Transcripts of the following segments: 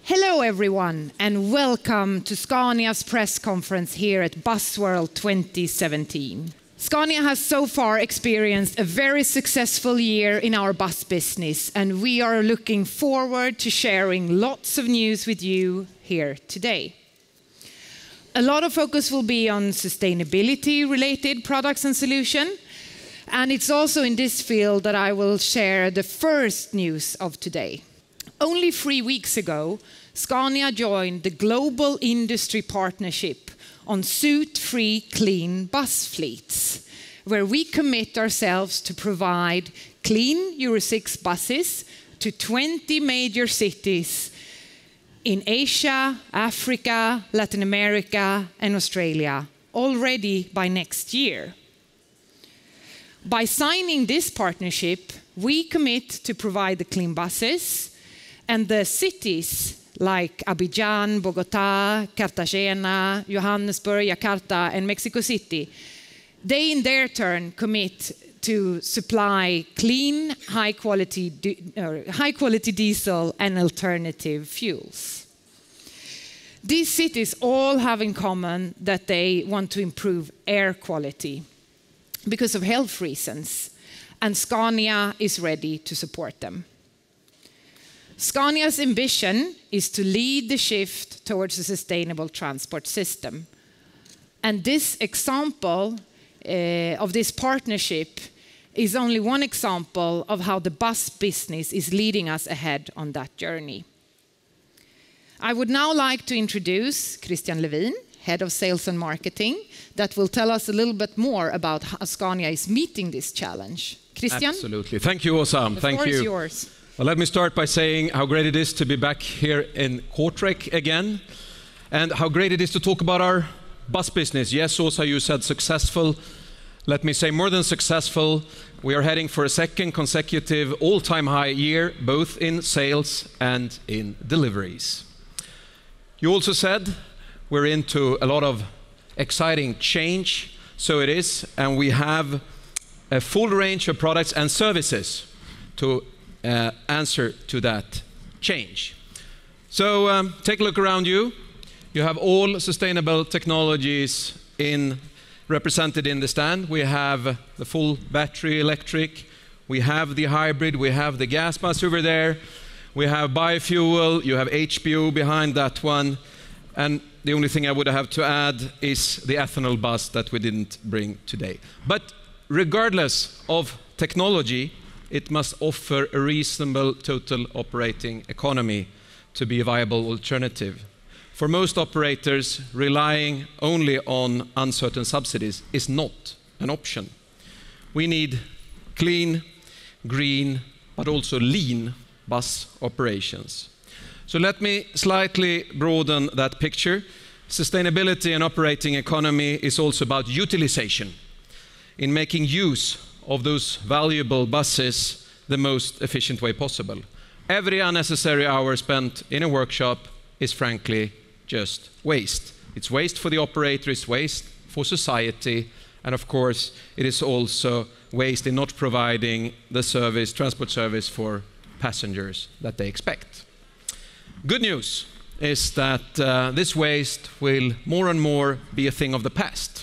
Hello everyone and welcome to Scania's press conference here at Busworld 2017. Scania has so far experienced a very successful year in our bus business and we are looking forward to sharing lots of news with you here today. A lot of focus will be on sustainability-related products and solutions, and it's also in this field that I will share the first news of today. Only 3 weeks ago, Scania joined the Global Industry Partnership on soot-free clean bus fleets, where we commit ourselves to provide clean Euro 6 buses to 20 major cities in Asia, Africa, Latin America, and Australia already by next year. By signing this partnership, we commit to provide the clean buses, and the cities like Abidjan, Bogotá, Cartagena, Johannesburg, Jakarta, and Mexico City, they in their turn commit to supply clean, high-quality diesel and alternative fuels. These cities all have in common that they want to improve air quality because of health reasons, and Scania is ready to support them. Scania's ambition is to lead the shift towards a sustainable transport system. And this example of this partnership is only one example of how the bus business is leading us ahead on that journey. I would now like to introduce Christian Levin, Head of Sales and Marketing, that will tell us a little bit more about how Scania is meeting this challenge. Christian? Absolutely. Thank you, Åsa. The floor is yours. Well, let me start by saying how great it is to be back here in Kortrijk again, and how great it is to talk about our bus business. Yes, Åsa, you said successful. Let me say more than successful. We are heading for a second consecutive all-time high year, both in sales and in deliveries. You also said we're into a lot of exciting change, so it is, and we have a full range of products and services to answer to that change. So take a look around you. You have all sustainable technologies represented in the stand. We have the full battery electric, we have the hybrid, we have the gas bus over there, we have biofuel, you have HBO behind that one, and the only thing I would have to add is the ethanol bus that we didn't bring today. But regardless of technology, it must offer a reasonable total operating economy to be a viable alternative. For most operators, relying only on uncertain subsidies is not an option. We need clean, green, but also lean bus operations. So let me slightly broaden that picture. Sustainability and operating economy is also about utilization, in making use of those valuable buses the most efficient way possible. Every unnecessary hour spent in a workshop is frankly just waste. It's waste for the operator, it's waste for society, and of course it is also waste in not providing the service, transport service for passengers that they expect. Good news is that this waste will more and more be a thing of the past.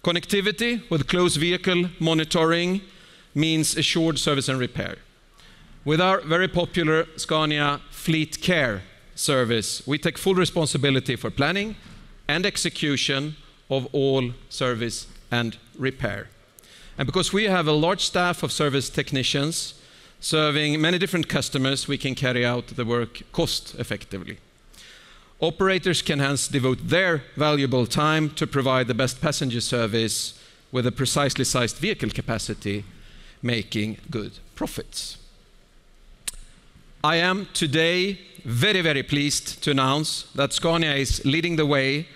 Connectivity with close vehicle monitoring means assured service and repair. With our very popular Scania Fleet Care service, we take full responsibility for planning and execution of all service and repair. And because we have a large staff of service technicians serving many different customers, we can carry out the work cost effectively. Operators can hence devote their valuable time to provide the best passenger service with a precisely sized vehicle capacity, making good profits. I am today very, very pleased to announce that Scania is leading the way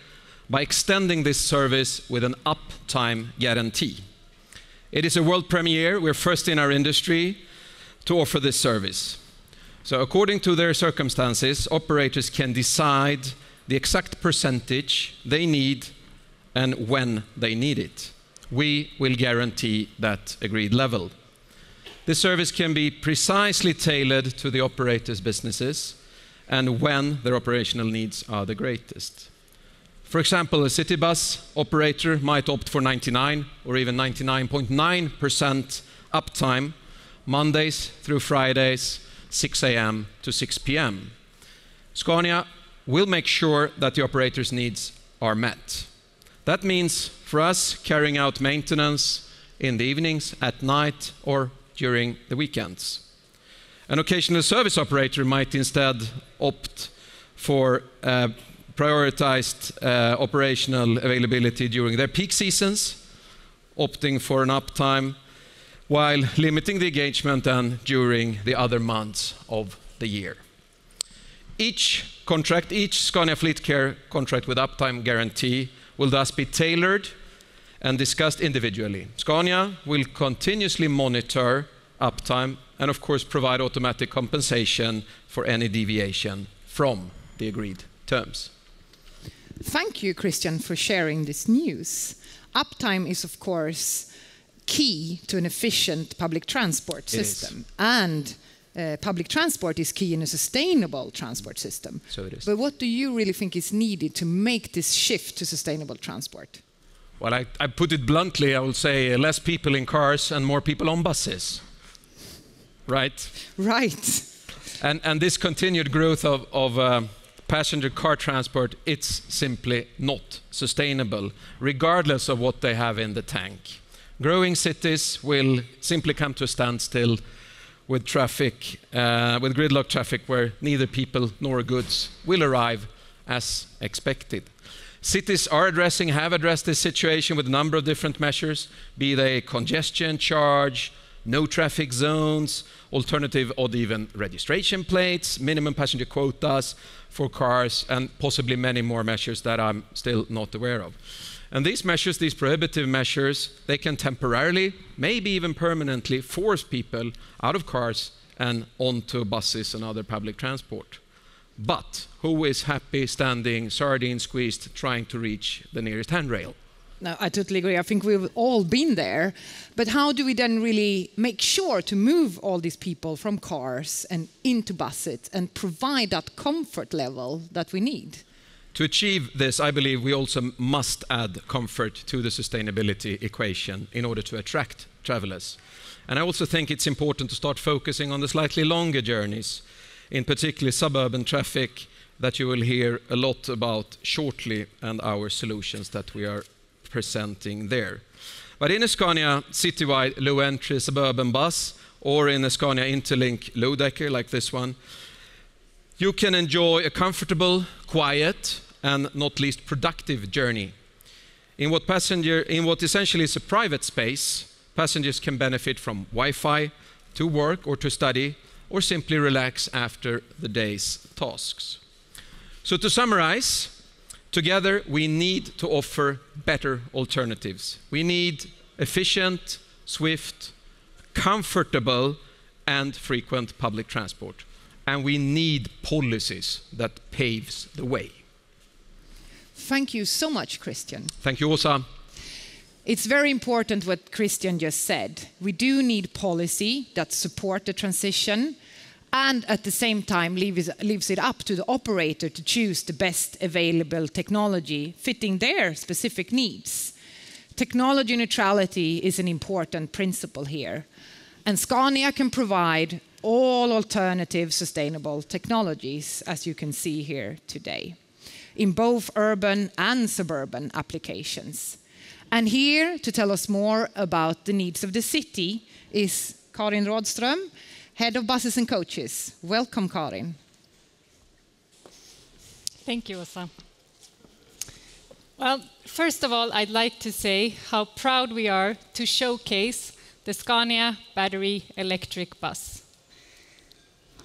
by extending this service with an uptime guarantee. It is a world premiere. We're first in our industry to offer this service. So according to their circumstances, operators can decide the exact percentage they need and when they need it. We will guarantee that agreed level. This service can be precisely tailored to the operator's businesses, and when their operational needs are the greatest. For example, a city bus operator might opt for 99 or even 99.9% uptime Mondays through Fridays, 6 a.m. to 6 p.m. Scania will make sure that the operator's needs are met. That means for us carrying out maintenance in the evenings, at night, or during the weekends. An occasional service operator might instead opt for prioritized operational availability during their peak seasons, opting for an uptime while limiting the engagement and during the other months of the year. Each contract, each Scania Fleet Care contract with uptime guarantee will thus be tailored and discussed individually. Scania will continuously monitor uptime and of course provide automatic compensation for any deviation from the agreed terms. Thank you, Christian, for sharing this news. Uptime is, of course, key to an efficient public transport system. And public transport is key in a sustainable transport system. So it is. But what do you really think is needed to make this shift to sustainable transport? Well, I put it bluntly, I will say less people in cars and more people on buses. Right? Right. And this continued growth of passenger car transport, it's simply not sustainable, regardless of what they have in the tank. Growing cities will simply come to a standstill with traffic, with gridlock traffic where neither people nor goods will arrive as expected. Cities have addressed this situation with a number of different measures, be they congestion charge, no traffic zones, alternative odd even registration plates, minimum passenger quotas for cars, and possibly many more measures that I'm still not aware of. And these measures, these prohibitive measures, they can temporarily, maybe even permanently, force people out of cars and onto buses and other public transport. But who is happy standing sardine squeezed trying to reach the nearest handrail? No, I totally agree. I think we've all been there. But how do we then really make sure to move all these people from cars and into buses and provide that comfort level that we need? To achieve this, I believe we also must add comfort to the sustainability equation in order to attract travelers. And I also think it's important to start focusing on the slightly longer journeys, in particular suburban traffic that you will hear a lot about shortly, and our solutions that we are presenting there. But in a Scania Citywide Low Entry suburban bus or in a Scania Interlink low decker like this one, you can enjoy a comfortable, quiet, and not least productive journey. In what essentially is a private space, passengers can benefit from Wi-Fi to work or to study, or simply relax after the day's tasks. So to summarize, together we need to offer better alternatives. We need efficient, swift, comfortable, and frequent public transport. And we need policies that paves the way. Thank you so much, Christian. Thank you, Åsa. It's very important what Christian just said. We do need policy that support the transition and at the same time leaves it up to the operator to choose the best available technology fitting their specific needs. Technology neutrality is an important principle here. And Scania can provide all alternative sustainable technologies, as you can see here today, in both urban and suburban applications. And here to tell us more about the needs of the city is Karin Rådström, Head of Buses and Coaches. Welcome, Karin. Thank you, Åsa. Well, first of all, I'd like to say how proud we are to showcase the Scania battery electric bus.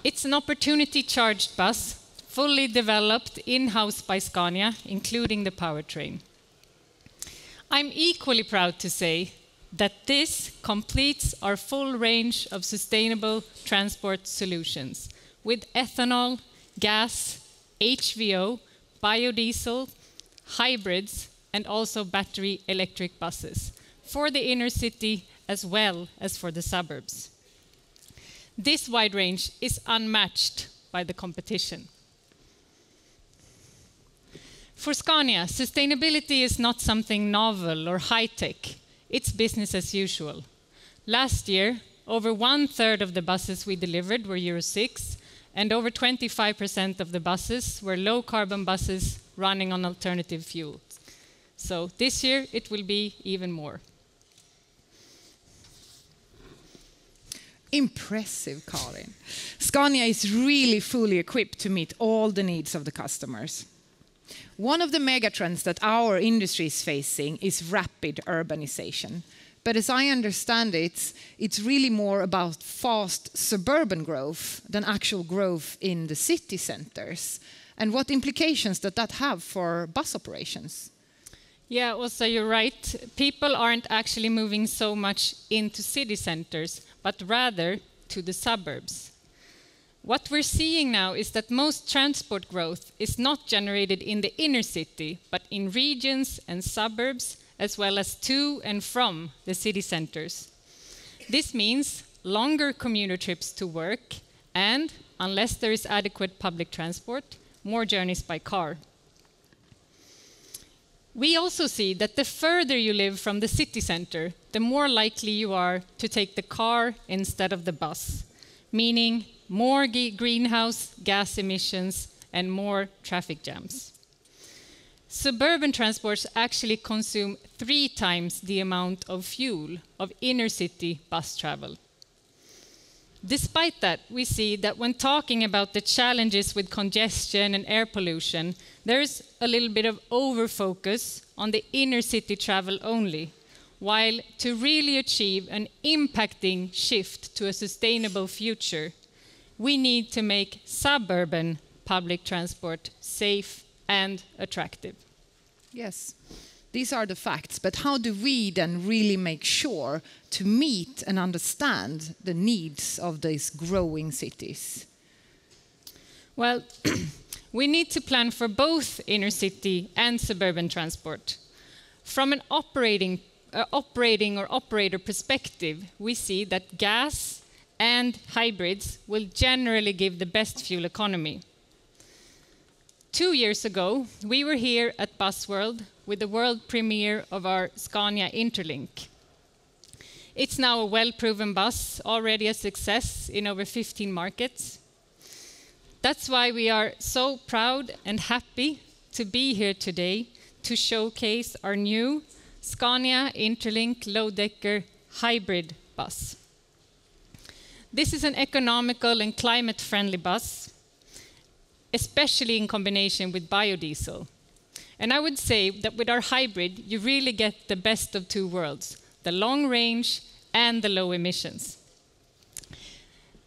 It's an opportunity-charged bus, fully developed in-house by Scania, including the powertrain. I'm equally proud to say that this completes our full range of sustainable transport solutions with ethanol, gas, HVO, biodiesel, hybrids, and also battery electric buses for the inner city as well as for the suburbs. This wide range is unmatched by the competition. For Scania, sustainability is not something novel or high-tech. It's business as usual. Last year, over 1/3 of the buses we delivered were Euro 6, and over 25% of the buses were low-carbon buses running on alternative fuels. So this year, it will be even more. Impressive, Karin. Scania is really fully equipped to meet all the needs of the customers. One of the megatrends that our industry is facing is rapid urbanization. But as I understand it, it's really more about fast suburban growth than actual growth in the city centers. And what implications does that have for bus operations? Yeah, also you're right. People aren't actually moving so much into city centers, but rather to the suburbs. What we're seeing now is that most transport growth is not generated in the inner city, but in regions and suburbs, as well as to and from the city centers. This means longer commuter trips to work and, unless there is adequate public transport, more journeys by car. We also see that the further you live from the city center, the more likely you are to take the car instead of the bus, meaning more greenhouse gas emissions and more traffic jams. Suburban transports actually consume 3 times the amount of fuel of inner city bus travel. Despite that, we see that when talking about the challenges with congestion and air pollution, there's a little bit of over-focus on the inner city travel only, while to really achieve an impacting shift to a sustainable future, we need to make suburban public transport safe and attractive. Yes, these are the facts, but how do we then really make sure to meet and understand the needs of these growing cities? Well, we need to plan for both inner city and suburban transport. From an operator perspective, we see that gas and hybrids will generally give the best fuel economy. 2 years ago, we were here at Busworld with the world premiere of our Scania Interlink. It's now a well-proven bus, already a success in over 15 markets. That's why we are so proud and happy to be here today to showcase our new Scania Interlink low-decker hybrid bus. This is an economical and climate-friendly bus, especially in combination with biodiesel. And I would say that with our hybrid, you really get the best of 2 worlds, the long range and the low emissions.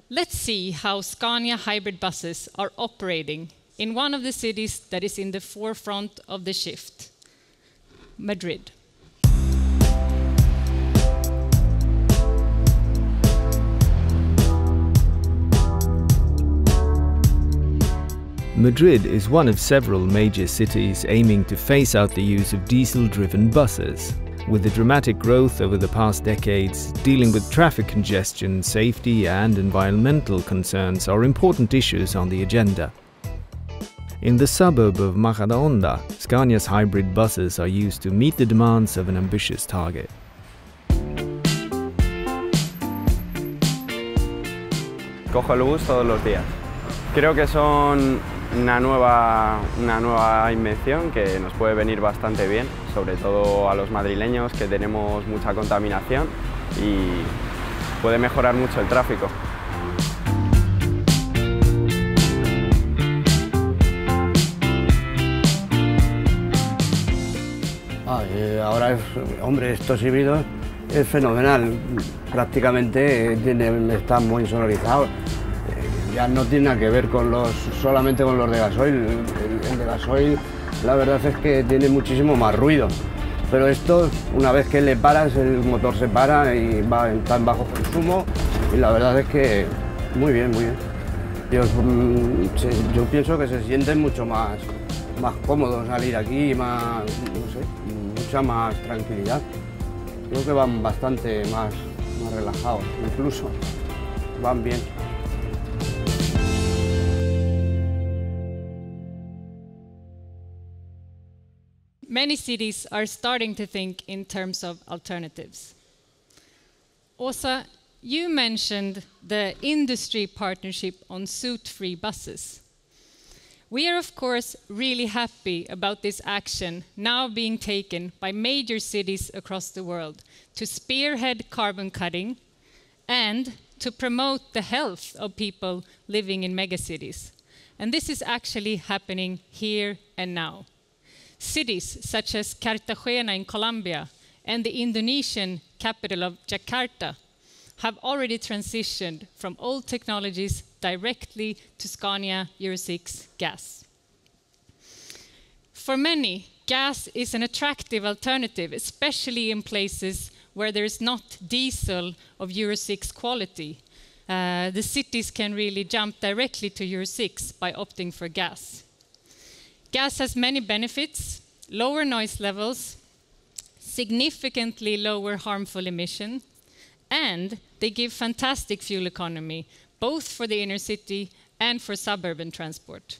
Let's see how Scania hybrid buses are operating in one of the cities that is in the forefront of the shift, Madrid. Madrid is one of several major cities aiming to phase out the use of diesel-driven buses. With the dramatic growth over the past decades, dealing with traffic congestion, safety and environmental concerns are important issues on the agenda. In the suburb of Majadahonda, Scania's hybrid buses are used to meet the demands of an ambitious target. Cojo el bus todos los días. Creo que son una nueva invención que nos puede venir bastante bien, sobre todo a los madrileños que tenemos mucha contaminación y puede mejorar mucho el tráfico. Ahora, hombre, estos híbridos es fenomenal, prácticamente están muy sonorizados. Ya no tiene nada que ver solamente con los de gasoil. El de gasoil, la verdad es que tiene muchísimo más ruido. Pero esto, una vez que le paras, el motor se para y está en bajo consumo. Y la verdad es que muy bien, muy bien. Yo pienso que se sienten mucho más cómodos salir aquí, más, no sé, mucha más tranquilidad. Creo que van bastante más relajados, incluso van bien. many cities are starting to think in terms of alternatives. Åsa, you mentioned the industry partnership on soot-free buses. We are, of course, really happy about this action now being taken by major cities across the world to spearhead carbon cutting and to promote the health of people living in megacities. And this is actually happening here and now. Cities such as Cartagena in Colombia and the Indonesian capital of Jakarta have already transitioned from old technologies directly to Scania Euro 6 gas. For many, gas is an attractive alternative, especially in places where there is not diesel of Euro 6 quality. The cities can really jump directly to Euro 6 by opting for gas. Gas has many benefits: lower noise levels, significantly lower harmful emission, and they give fantastic fuel economy, both for the inner city and for suburban transport.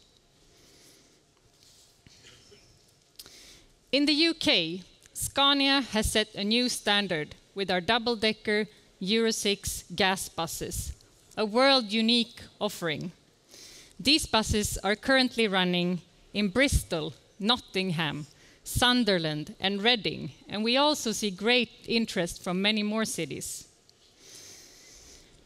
In the UK, Scania has set a new standard with our double-decker Euro 6 gas buses, a world-unique offering. These buses are currently running in Bristol, Nottingham, Sunderland and Reading, and we also see great interest from many more cities.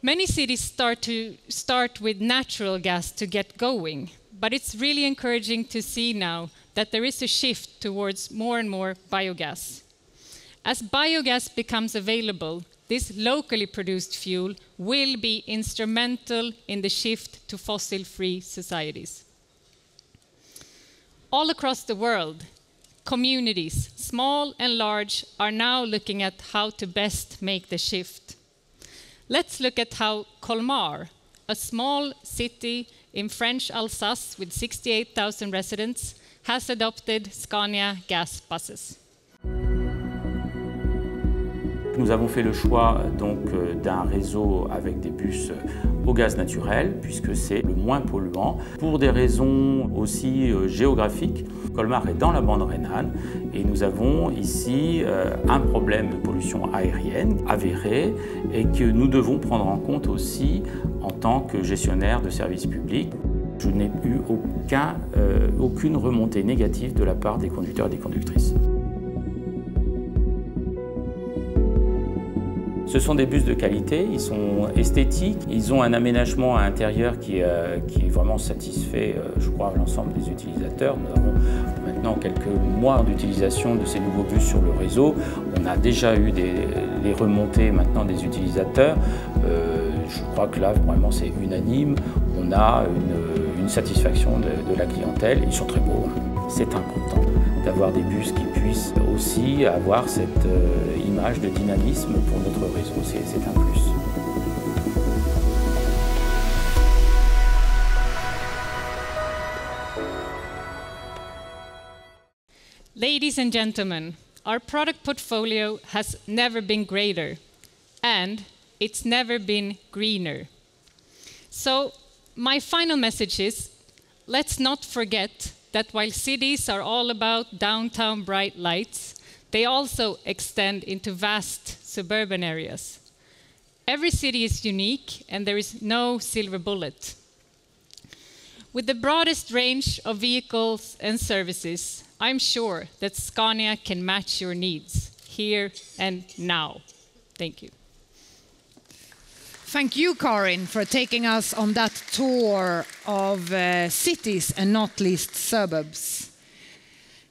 Many cities start with natural gas to get going, but it's really encouraging to see now that there is a shift towards more and more biogas. As biogas becomes available, this locally produced fuel will be instrumental in the shift to fossil-free societies. All across the world, communities, small and large, are now looking at how to best make the shift. Let's look at how Colmar, a small city in French Alsace with 68,000 residents, has adopted Scania gas buses. Nous avons fait le choix donc d'un réseau avec des bus au gaz naturel puisque c'est le moins polluant. Pour des raisons aussi géographiques, Colmar est dans la bande rhénane et nous avons ici un problème de pollution aérienne avéré et que nous devons prendre en compte aussi en tant que gestionnaire de services publics. Je n'ai eu aucune remontée négative de la part des conducteurs et des conductrices. Ce sont des bus de qualité, ils sont esthétiques, ils ont un aménagement à l'intérieur qui est vraiment satisfait, je crois, l'ensemble des utilisateurs. Nous avons maintenant quelques mois d'utilisation de ces nouveaux bus sur le réseau. On a déjà eu les remontées maintenant des utilisateurs. Je crois que là, vraiment, c'est unanime. On a une satisfaction de la clientèle. Ils sont très beaux. C'est important d'avoir des bus qui puissent aussi avoir cette image de dynamisme pour notre réseau. C'est un plus. Ladies and gentlemen, our product portfolio has never been greater, and it's never been greener. So my final message is, let's not forget that while cities are all about downtown bright lights, they also extend into vast suburban areas. Every city is unique and there is no silver bullet. With the broadest range of vehicles and services, I'm sure that Scania can match your needs here and now. Thank you. Thank you, Karin, for taking us on that tour of cities and not least suburbs.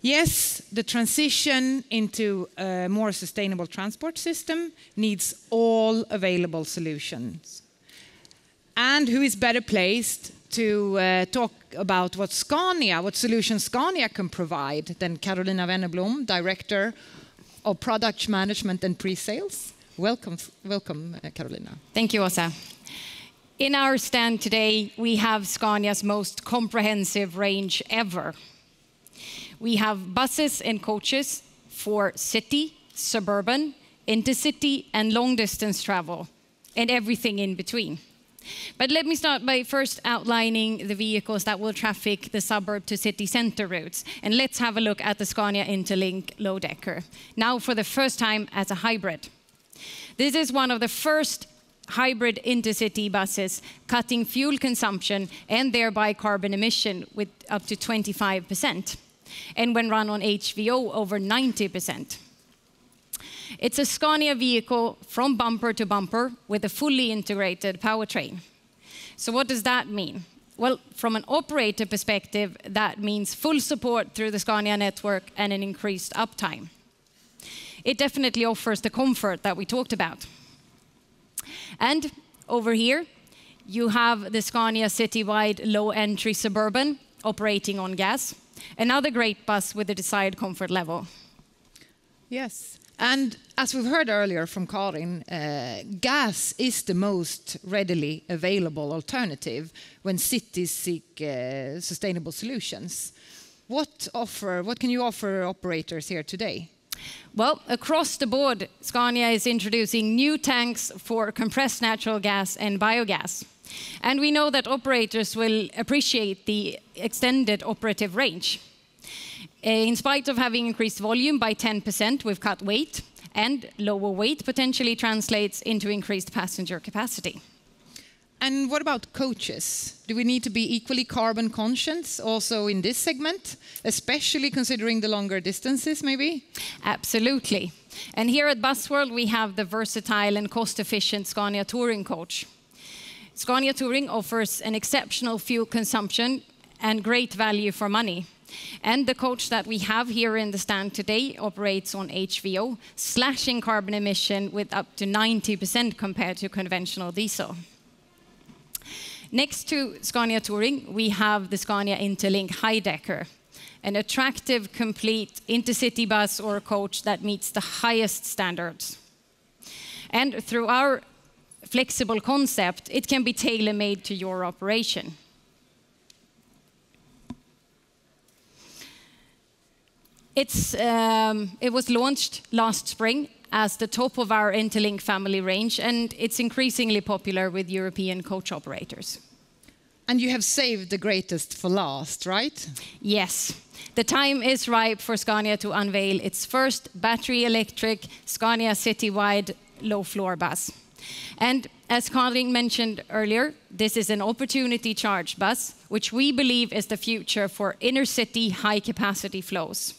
Yes, the transition into a more sustainable transport system needs all available solutions. And who is better placed to talk about what solutions Scania can provide than Carolina Wennerblom, Director of Product Management and Pre-Sales. Welcome, Carolina. Thank you, Åsa. In our stand today, we have Scania's most comprehensive range ever. We have buses and coaches for city, suburban, intercity, and long-distance travel, and everything in between. But let me start by first outlining the vehicles that will traffic the suburb to city centre routes. And let's have a look at the Scania Interlink Low Decker, now for the first time as a hybrid. This is one of the first hybrid intercity buses cutting fuel consumption and thereby carbon emission with up to 25%. And when run on HVO, over 90%. It's a Scania vehicle from bumper to bumper with a fully integrated powertrain. So what does that mean? Well, from an operator perspective, that means full support through the Scania network and an increased uptime. It definitely offers the comfort that we talked about. And over here, you have the Scania Citywide Low Entry Suburban operating on gas. Another great bus with a desired comfort level. Yes. And as we've heard earlier from Karin, gas is the most readily available alternative when cities seek sustainable solutions. What can you offer operators here today? Well, across the board, Scania is introducing new tanks for compressed natural gas and biogas. And we know that operators will appreciate the extended operative range. In spite of having increased volume by 10%, we've cut weight, and lower weight potentially translates into increased passenger capacity. And what about coaches? Do we need to be equally carbon conscious also in this segment, especially considering the longer distances, maybe? Absolutely. And here at Busworld, we have the versatile and cost-efficient Scania Touring coach. Scania Touring offers an exceptional fuel consumption and great value for money. And the coach that we have here in the stand today operates on HVO, slashing carbon emission with up to 90% compared to conventional diesel. Next to Scania Touring, we have the Scania Interlink High Decker, an attractive, complete intercity bus or coach that meets the highest standards. And through our flexible concept, it can be tailor-made to your operation. It was launched last spring as the top of our Interlink family range, and it's increasingly popular with European coach operators. And you have saved the greatest for last, right? Yes. The time is ripe for Scania to unveil its first battery electric Scania Citywide Low Floor bus. And as Karin mentioned earlier, this is an opportunity charge bus, which we believe is the future for inner city high capacity flows.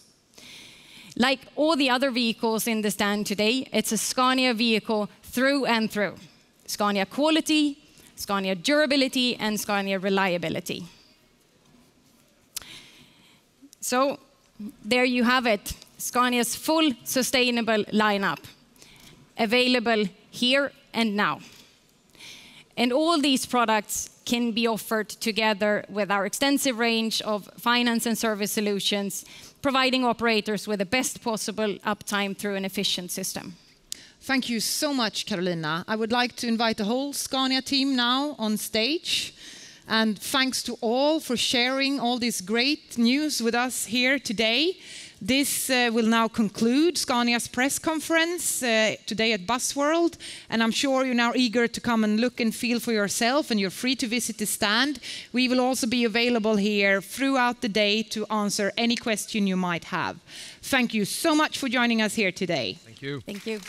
Like all the other vehicles in the stand today, it's a Scania vehicle through and through. Scania quality, Scania durability, and Scania reliability. So there you have it, Scania's full sustainable lineup, available here and now. And all these products can be offered together with our extensive range of finance and service solutions, providing operators with the best possible uptime through an efficient system. Thank you so much, Carolina. I would like to invite the whole Scania team now on stage. And thanks to all for sharing all this great news with us here today. This will now conclude Scania's press conference today at Busworld, and I'm sure you're now eager to come and look and feel for yourself, and you're free to visit the stand. We will also be available here throughout the day to answer any question you might have. Thank you so much for joining us here today. Thank you. Thank you.